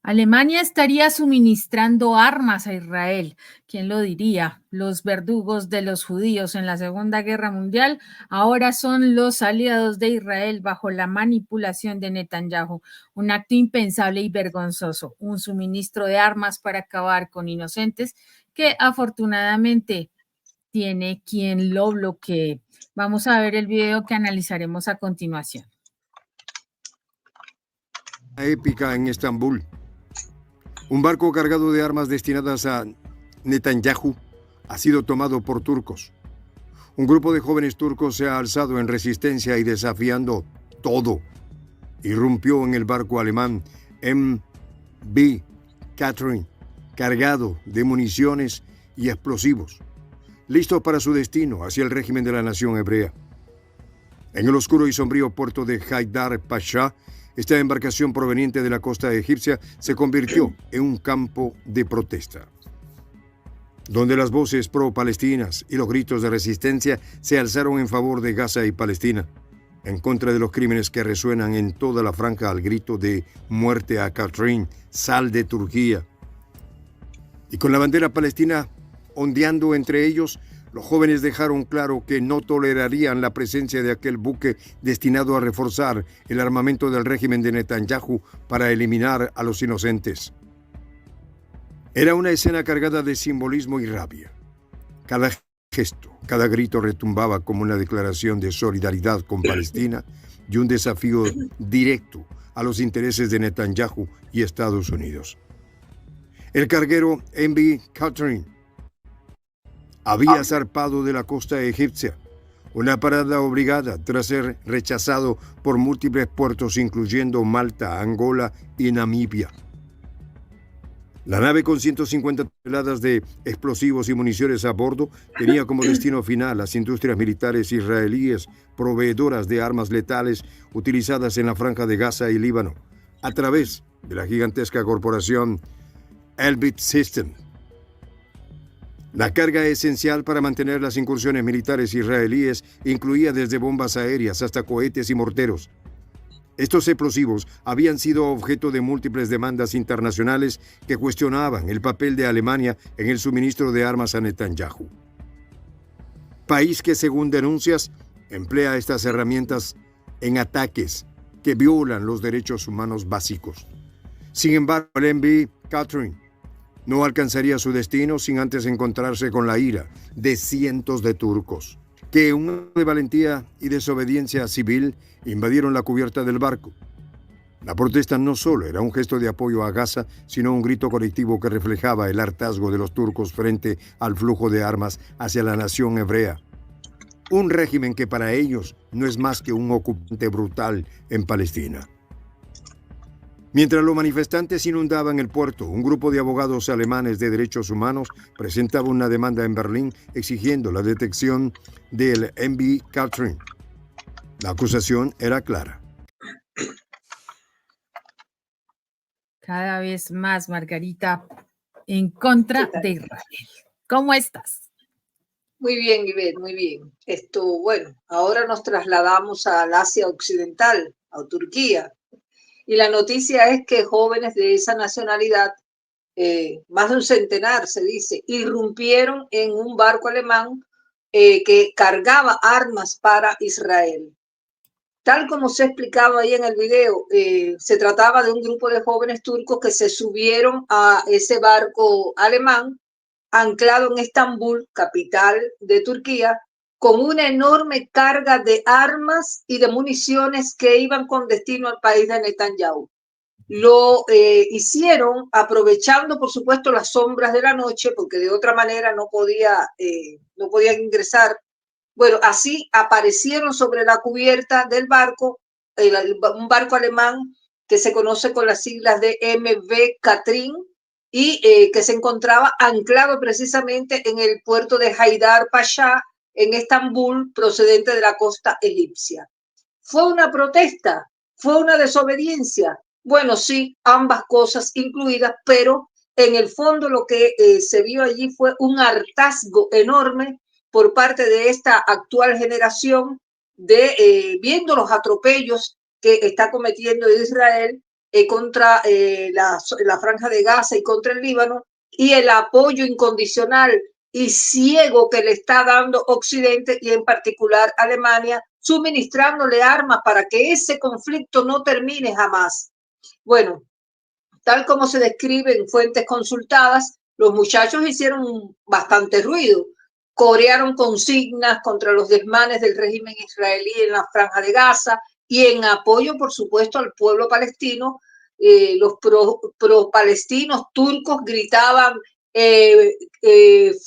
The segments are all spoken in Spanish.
Alemania estaría suministrando armas a Israel. ¿Quién lo diría? Los verdugos de los judíos en la Segunda Guerra Mundial ahora son los aliados de Israel bajo la manipulación de Netanyahu. Un acto impensable y vergonzoso. Un suministro de armas para acabar con inocentes que afortunadamente tiene quien lo bloquee. Vamos a ver el video que analizaremos a continuación. Épica en Estambul. Un barco cargado de armas destinadas a Netanyahu ha sido tomado por turcos. Un grupo de jóvenes turcos se ha alzado en resistencia y desafiando todo. Irrumpió en el barco alemán MV Catherine, cargado de municiones y explosivos, listos para su destino hacia el régimen de la nación hebrea. En el oscuro y sombrío puerto de Haidar Pasha, esta embarcación proveniente de la costa egipcia se convirtió en un campo de protesta, donde las voces pro-palestinas y los gritos de resistencia se alzaron en favor de Gaza y Palestina, en contra de los crímenes que resuenan en toda la franja al grito de muerte a Catherine, sal de Turquía. Y con la bandera palestina ondeando entre ellos, los jóvenes dejaron claro que no tolerarían la presencia de aquel buque destinado a reforzar el armamento del régimen de Netanyahu para eliminar a los inocentes. Era una escena cargada de simbolismo y rabia. Cada gesto, cada grito retumbaba como una declaración de solidaridad con Palestina y un desafío directo a los intereses de Netanyahu y Estados Unidos. El carguero MV Catherine había zarpado de la costa egipcia, una parada obligada tras ser rechazado por múltiples puertos incluyendo Malta, Angola y Namibia. La nave con 150 toneladas de explosivos y municiones a bordo tenía como destino final las industrias militares israelíes proveedoras de armas letales utilizadas en la franja de Gaza y Líbano, a través de la gigantesca corporación Elbit Systems. La carga esencial para mantener las incursiones militares israelíes incluía desde bombas aéreas hasta cohetes y morteros. Estos explosivos habían sido objeto de múltiples demandas internacionales que cuestionaban el papel de Alemania en el suministro de armas a Netanyahu, país que, según denuncias, emplea estas herramientas en ataques que violan los derechos humanos básicos. Sin embargo, el MV Catherine no alcanzaría su destino sin antes encontrarse con la ira de cientos de turcos, que en un acto de valentía y desobediencia civil invadieron la cubierta del barco. La protesta no solo era un gesto de apoyo a Gaza, sino un grito colectivo que reflejaba el hartazgo de los turcos frente al flujo de armas hacia la nación hebrea. Un régimen que para ellos no es más que un ocupante brutal en Palestina. Mientras los manifestantes inundaban el puerto, un grupo de abogados alemanes de derechos humanos presentaba una demanda en Berlín exigiendo la detección del MV Catherine. La acusación era clara. Cada vez más, Margarita, en contra de Israel. ¿Cómo estás? Muy bien, Ivette, muy bien. Bueno, ahora nos trasladamos al Asia Occidental, a Turquía. Y la noticia es que jóvenes de esa nacionalidad, más de un centenar se dice, irrumpieron en un barco alemán que cargaba armas para Israel. Tal como se explicaba ahí en el video, se trataba de un grupo de jóvenes turcos que se subieron a ese barco alemán anclado en Estambul, capital de Turquía, con una enorme carga de armas y de municiones que iban con destino al país de Netanyahu. Lo hicieron aprovechando, por supuesto, las sombras de la noche, porque de otra manera no podían ingresar. Bueno, así aparecieron sobre la cubierta del barco, un barco alemán que se conoce con las siglas de MV Catherine y que se encontraba anclado precisamente en el puerto de Haidar Pasha, en Estambul, procedente de la costa egipcia. ¿Fue una protesta? ¿Fue una desobediencia? Bueno, sí, ambas cosas incluidas, pero en el fondo lo que se vio allí fue un hartazgo enorme por parte de esta actual generación viendo los atropellos que está cometiendo Israel contra la Franja de Gaza y contra el Líbano, y el apoyo incondicional y ciego que le está dando Occidente y en particular Alemania, suministrándole armas para que ese conflicto no termine jamás. Bueno, tal como se describe en fuentes consultadas, los muchachos hicieron bastante ruido, corearon consignas contra los desmanes del régimen israelí en la Franja de Gaza y en apoyo, por supuesto, al pueblo palestino. Los pro-palestinos turcos gritaban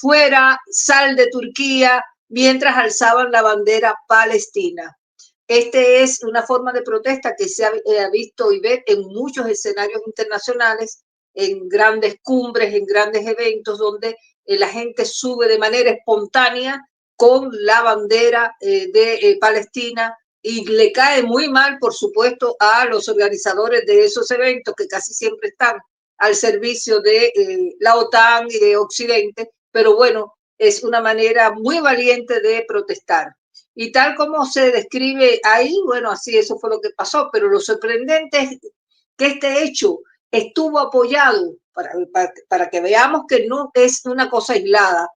fuera, sal de Turquía, mientras alzaban la bandera palestina. Este es una forma de protesta que se ha visto y ve en muchos escenarios internacionales, en grandes cumbres, en grandes eventos donde la gente sube de manera espontánea con la bandera de Palestina y le cae muy mal, por supuesto, a los organizadores de esos eventos que casi siempre están al servicio de la OTAN y de Occidente, pero bueno, es una manera muy valiente de protestar. Y tal como se describe ahí, bueno, así eso fue lo que pasó, pero lo sorprendente es que este hecho estuvo apoyado, para que veamos que no es una cosa aislada,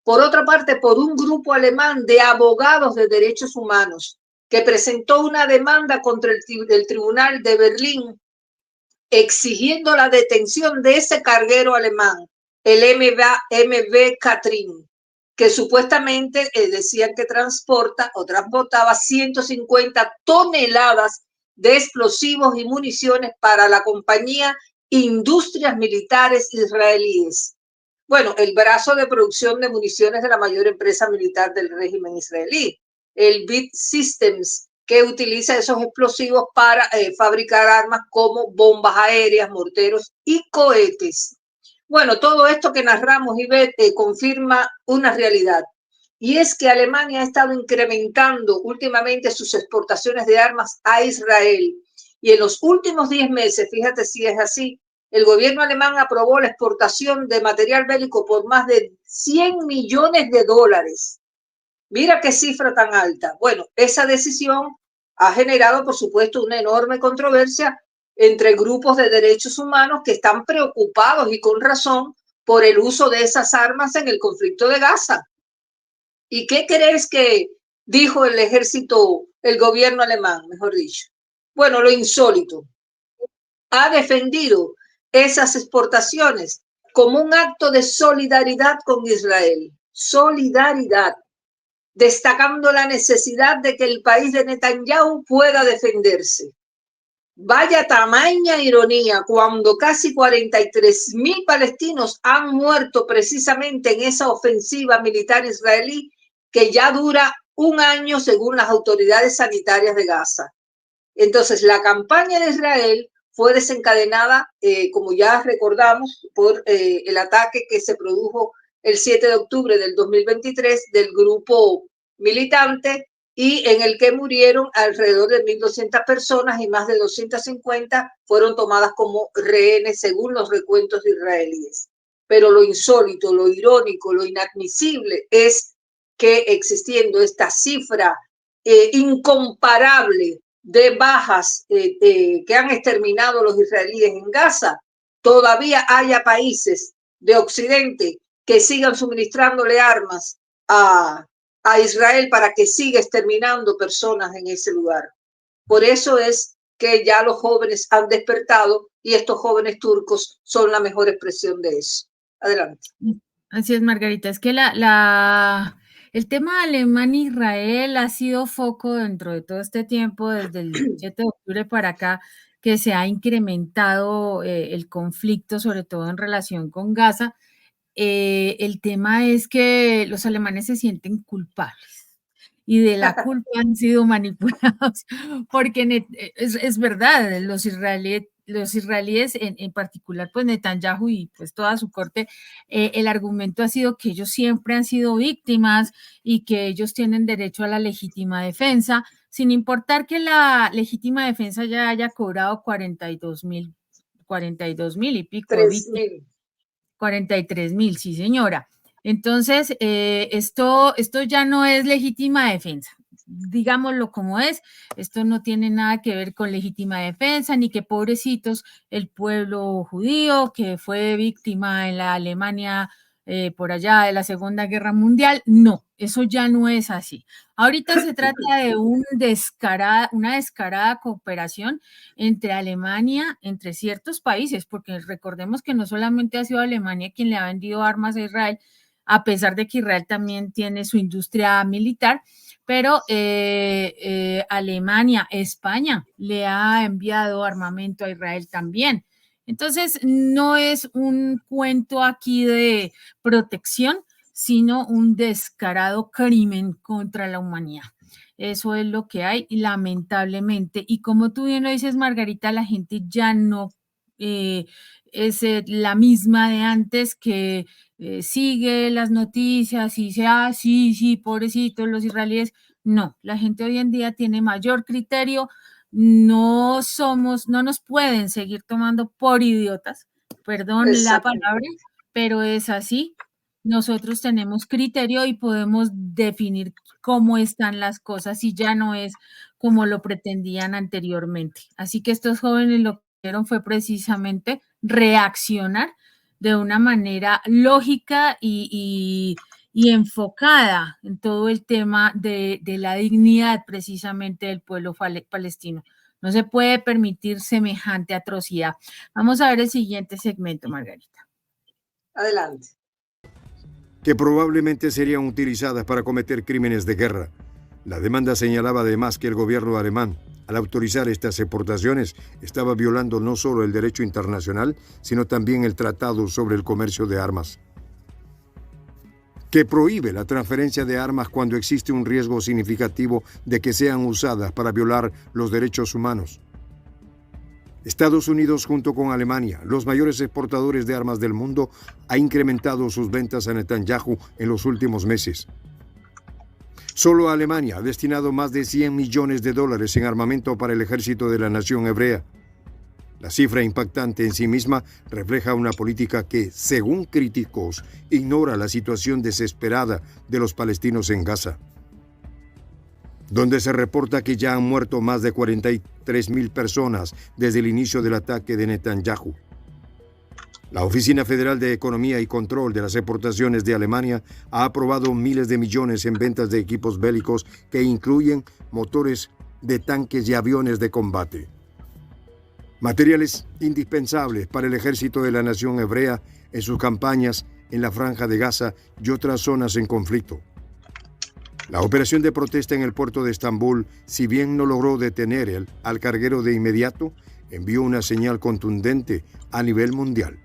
por otra parte, por un grupo alemán de abogados de derechos humanos que presentó una demanda contra el Tribunal de Berlín exigiendo la detención de ese carguero alemán, el MV Katrin, que supuestamente decían que transportaba 150 toneladas de explosivos y municiones para la compañía Industrias Militares Israelíes. Bueno, el brazo de producción de municiones de la mayor empresa militar del régimen israelí, el BIT Systems, que utiliza esos explosivos para fabricar armas como bombas aéreas, morteros y cohetes. Bueno, todo esto que narramos, Ivette, confirma una realidad. Y es que Alemania ha estado incrementando últimamente sus exportaciones de armas a Israel. Y en los últimos 10 meses, fíjate si es así, el gobierno alemán aprobó la exportación de material bélico por más de 100 millones de dólares. Mira qué cifra tan alta. Bueno, esa decisión ha generado, por supuesto, una enorme controversia entre grupos de derechos humanos que están preocupados y con razón por el uso de esas armas en el conflicto de Gaza. ¿Y qué crees que dijo el ejército, el gobierno alemán, mejor dicho? Bueno, lo insólito. Ha defendido esas exportaciones como un acto de solidaridad con Israel. Solidaridad, destacando la necesidad de que el país de Netanyahu pueda defenderse. Vaya tamaña ironía cuando casi 43,000 palestinos han muerto precisamente en esa ofensiva militar israelí que ya dura un año según las autoridades sanitarias de Gaza. Entonces, la campaña de Israel fue desencadenada, como ya recordamos, por el ataque que se produjo el 7 de octubre del 2023 del grupo militante y en el que murieron alrededor de 1.200 personas y más de 250 fueron tomadas como rehenes según los recuentos israelíes. Pero lo insólito, lo irónico, lo inadmisible es que existiendo esta cifra incomparable de bajas que han exterminado los israelíes en Gaza, todavía haya países de Occidente que sigan suministrándole armas a Israel para que siga exterminando personas en ese lugar. Por eso es que ya los jóvenes han despertado y estos jóvenes turcos son la mejor expresión de eso. Adelante. Así es, Margarita. Es que el tema Alemania-Israel ha sido foco dentro de todo este tiempo, desde el 7 de octubre para acá, que se ha incrementado el conflicto, sobre todo en relación con Gaza. El tema es que los alemanes se sienten culpables y de la culpa han sido manipulados, porque es verdad, los israelíes en particular, pues Netanyahu y pues toda su corte, el argumento ha sido que ellos siempre han sido víctimas y que ellos tienen derecho a la legítima defensa, sin importar que la legítima defensa ya haya cobrado 42,000 y pico de víctimas. 43,000, sí señora. Entonces, esto ya no es legítima defensa. digámoslo como es, esto no tiene nada que ver con legítima defensa, ni que pobrecitos el pueblo judío que fue víctima en la Alemania por allá de la Segunda Guerra Mundial. No, eso ya no es así. Ahorita se trata de una descarada cooperación entre Alemania, entre ciertos países, porque recordemos que no solamente ha sido Alemania quien le ha vendido armas a Israel, a pesar de que Israel también tiene su industria militar, pero Alemania, España le ha enviado armamento a Israel también. Entonces, no es un cuento aquí de protección, sino un descarado crimen contra la humanidad. Eso es lo que hay, lamentablemente. Y como tú bien lo dices, Margarita, la gente ya no es la misma de antes que sigue las noticias y dice, ah, sí, sí, pobrecitos los israelíes. No, la gente hoy en día tiene mayor criterio, no nos pueden seguir tomando por idiotas, perdón la palabra, pero es así. Nosotros tenemos criterio y podemos definir cómo están las cosas y ya no es como lo pretendían anteriormente. Así que estos jóvenes lo que hicieron fue precisamente reaccionar de una manera lógica y enfocada en todo el tema de la dignidad precisamente del pueblo palestino. No se puede permitir semejante atrocidad. Vamos a ver el siguiente segmento, Margarita. Adelante. Que probablemente serían utilizadas para cometer crímenes de guerra. La demanda señalaba además que el gobierno alemán, al autorizar estas exportaciones, estaba violando no solo el derecho internacional, sino también el Tratado sobre el Comercio de Armas, que prohíbe la transferencia de armas cuando existe un riesgo significativo de que sean usadas para violar los derechos humanos. Estados Unidos, junto con Alemania, los mayores exportadores de armas del mundo, ha incrementado sus ventas a Netanyahu en los últimos meses. Solo Alemania ha destinado más de $100 millones en armamento para el ejército de la nación hebrea. La cifra impactante en sí misma refleja una política que, según críticos, ignora la situación desesperada de los palestinos en Gaza, donde se reporta que ya han muerto más de 43,000 personas desde el inicio del ataque de Netanyahu. La Oficina Federal de Economía y Control de las Exportaciones de Alemania ha aprobado miles de millones en ventas de equipos bélicos que incluyen motores de tanques y aviones de combate, materiales indispensables para el ejército de la nación hebrea en sus campañas en la Franja de Gaza y otras zonas en conflicto. La operación de protesta en el puerto de Estambul, si bien no logró detener al carguero de inmediato, envió una señal contundente a nivel mundial.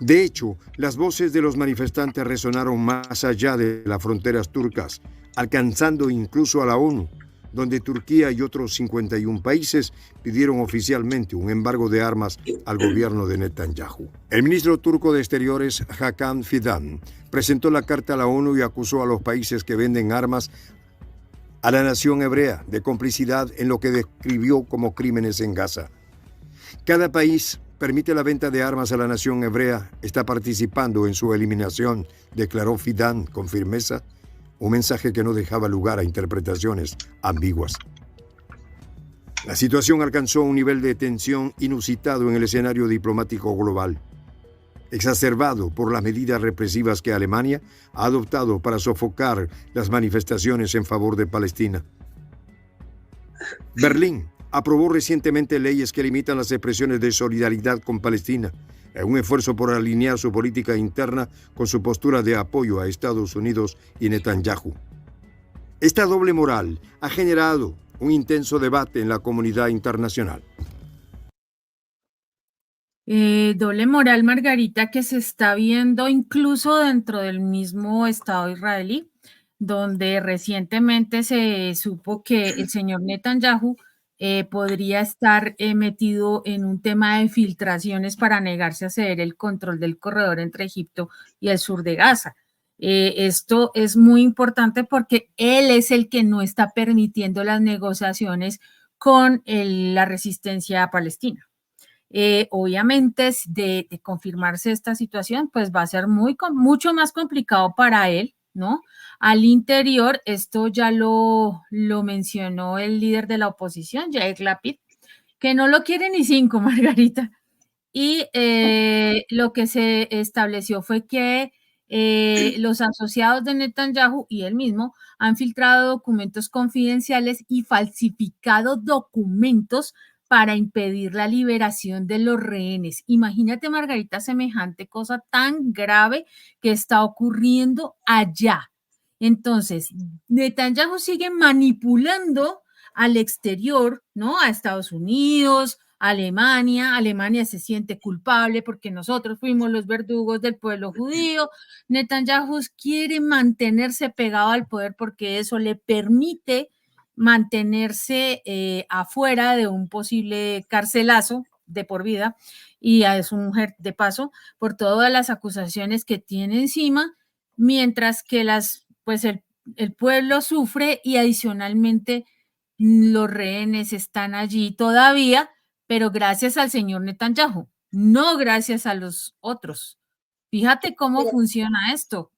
De hecho, las voces de los manifestantes resonaron más allá de las fronteras turcas, alcanzando incluso a la ONU, donde Turquía y otros 51 países pidieron oficialmente un embargo de armas al gobierno de Netanyahu. El ministro turco de Exteriores, Hakan Fidan, presentó la carta a la ONU y acusó a los países que venden armas a la nación hebrea de complicidad en lo que describió como crímenes en Gaza. Cada país permite la venta de armas a la nación hebrea, está participando en su eliminación, declaró Fidan con firmeza, un mensaje que no dejaba lugar a interpretaciones ambiguas. La situación alcanzó un nivel de tensión inusitado en el escenario diplomático global, exacerbado por las medidas represivas que Alemania ha adoptado para sofocar las manifestaciones en favor de Palestina. Berlín aprobó recientemente leyes que limitan las expresiones de solidaridad con Palestina, en un esfuerzo por alinear su política interna con su postura de apoyo a Estados Unidos y Netanyahu. Esta doble moral ha generado un intenso debate en la comunidad internacional. Doble moral, Margarita, que se está viendo incluso dentro del mismo Estado israelí, donde recientemente se supo que el señor Netanyahu podría estar metido en un tema de filtraciones para negarse a ceder el control del corredor entre Egipto y el sur de Gaza. Esto es muy importante porque él es el que no está permitiendo las negociaciones con la resistencia palestina. Obviamente, de confirmarse esta situación, pues va a ser mucho más complicado para él ¿no? Al interior, esto ya lo mencionó el líder de la oposición, Yair Lapid, que no lo quiere ni 5, Margarita. Y lo que se estableció fue que los asociados de Netanyahu y él mismo han filtrado documentos confidenciales y falsificado documentos para impedir la liberación de los rehenes. Imagínate, Margarita, semejante cosa tan grave que está ocurriendo allá. Entonces, Netanyahu sigue manipulando al exterior, ¿no? A Estados Unidos, Alemania se siente culpable porque nosotros fuimos los verdugos del pueblo judío. Netanyahu quiere mantenerse pegado al poder porque eso le permite mantenerse afuera de un posible carcelazo de por vida, y a su mujer de paso, por todas las acusaciones que tiene encima, mientras que pues el pueblo sufre y adicionalmente los rehenes están allí todavía, pero gracias al señor Netanyahu, no gracias a los otros. Fíjate cómo funciona esto.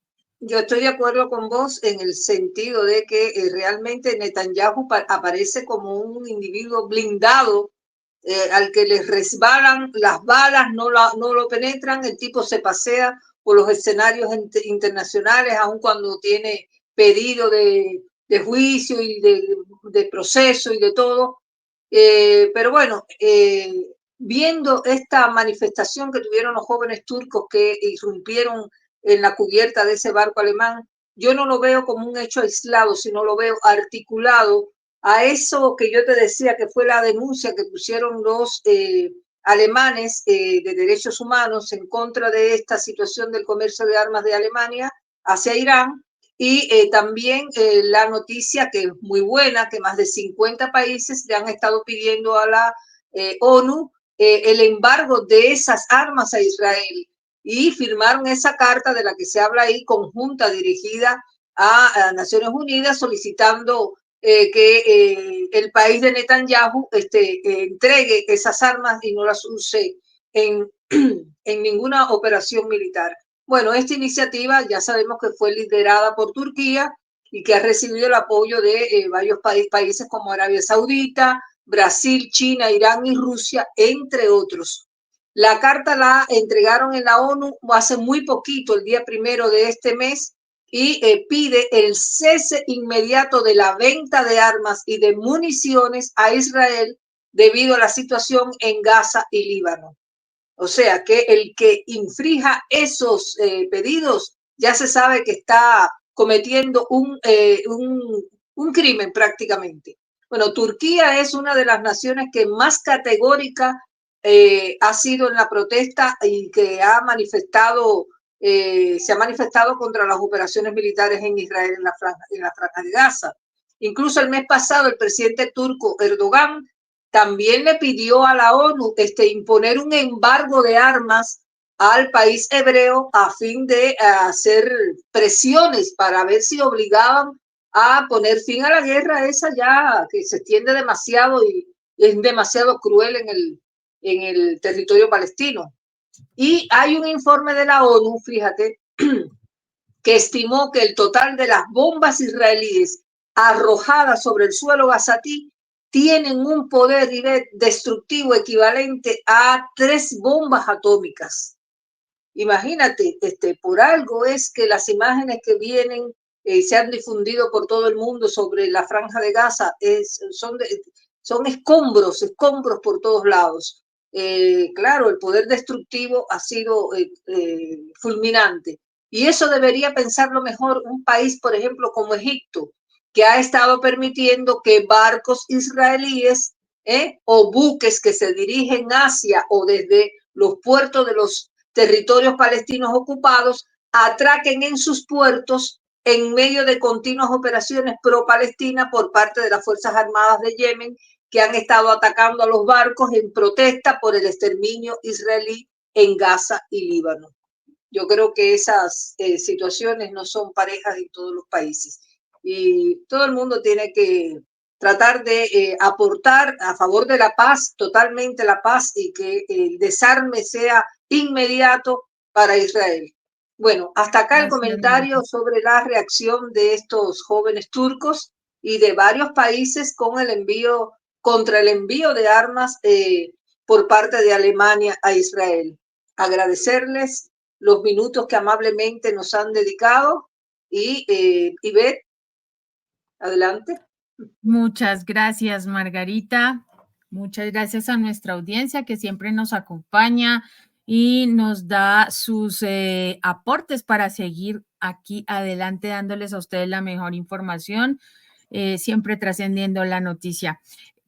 Yo estoy de acuerdo con vos en el sentido de que realmente Netanyahu aparece como un individuo blindado al que les resbalan las balas, no lo penetran, el tipo se pasea por los escenarios internacionales, aun cuando tiene pedido de juicio y de proceso y de todo. Pero bueno, viendo esta manifestación que tuvieron los jóvenes turcos que irrumpieron en la cubierta de ese barco alemán, yo no lo veo como un hecho aislado, sino lo veo articulado a eso que yo te decía que fue la denuncia que pusieron los alemanes de derechos humanos en contra de esta situación del comercio de armas de Alemania hacia Irán. Y también la noticia que es muy buena, que más de 50 países le han estado pidiendo a la ONU el embargo de esas armas a Israel, y firmaron esa carta de la que se habla ahí, conjunta dirigida a Naciones Unidas, solicitando que el país de Netanyahu entregue esas armas y no las use en ninguna operación militar. Bueno, esta iniciativa ya sabemos que fue liderada por Turquía y que ha recibido el apoyo de varios países como Arabia Saudita, Brasil, China, Irán y Rusia, entre otros. La carta la entregaron en la ONU hace muy poquito, el día 1 de este mes, y pide el cese inmediato de la venta de armas y de municiones a Israel debido a la situación en Gaza y Líbano. O sea, que el que infrija esos pedidos ya se sabe que está cometiendo un crimen prácticamente. Bueno, Turquía es una de las naciones que más categórica ha sido en la protesta y que ha manifestado, se ha manifestado contra las operaciones militares en Israel en la franja de Gaza. Incluso el mes pasado el presidente turco Erdogan también le pidió a la ONU imponer un embargo de armas al país hebreo a fin de hacer presiones para ver si obligaban a poner fin a la guerra esa ya que se extiende demasiado y es demasiado cruel en el territorio palestino. Y hay un informe de la ONU, fíjate, que estimó que el total de las bombas israelíes arrojadas sobre el suelo gazatí tienen un poder destructivo equivalente a 3 bombas atómicas. Imagínate, por algo es que las imágenes que vienen se han difundido por todo el mundo sobre la franja de Gaza son escombros por todos lados. Claro, el poder destructivo ha sido fulminante. Y eso debería pensarlo mejor un país, por ejemplo, como Egipto, que ha estado permitiendo que barcos israelíes o buques que se dirigen hacia o desde los puertos de los territorios palestinos ocupados atraquen en sus puertos en medio de continuas operaciones pro-Palestina por parte de las Fuerzas Armadas de Yemen, que han estado atacando a los barcos en protesta por el exterminio israelí en Gaza y Líbano. Yo creo que esas situaciones no son parejas en todos los países y todo el mundo tiene que tratar de aportar a favor de la paz, totalmente la paz, y que el desarme sea inmediato para Israel. Bueno, hasta acá el Gracias, comentario Marta. sobre la reacción de estos jóvenes turcos y de varios países contra el envío de armas por parte de Alemania a Israel. Agradecerles los minutos que amablemente nos han dedicado y Ivette, adelante. Muchas gracias, Margarita. Muchas gracias a nuestra audiencia que siempre nos acompaña y nos da sus aportes para seguir aquí adelante dándoles a ustedes la mejor información, siempre trascendiendo la noticia.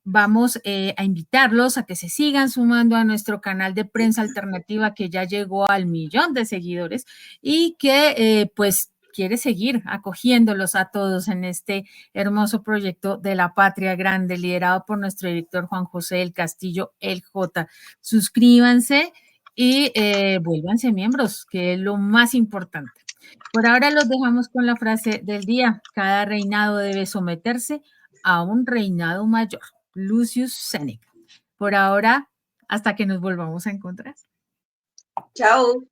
Vamos a invitarlos a que se sigan sumando a nuestro canal de prensa alternativa que ya llegó al 1.000.000 de seguidores y que pues quiere seguir acogiéndolos a todos en este hermoso proyecto de la Patria Grande, liderado por nuestro director Juan José del Castillo, el J. Suscríbanse y vuélvanse miembros, que es lo más importante. Por ahora los dejamos con la frase del día: cada reinado debe someterse a un reinado mayor. Lucius Seneca. Por ahora, hasta que nos volvamos a encontrar. Chao.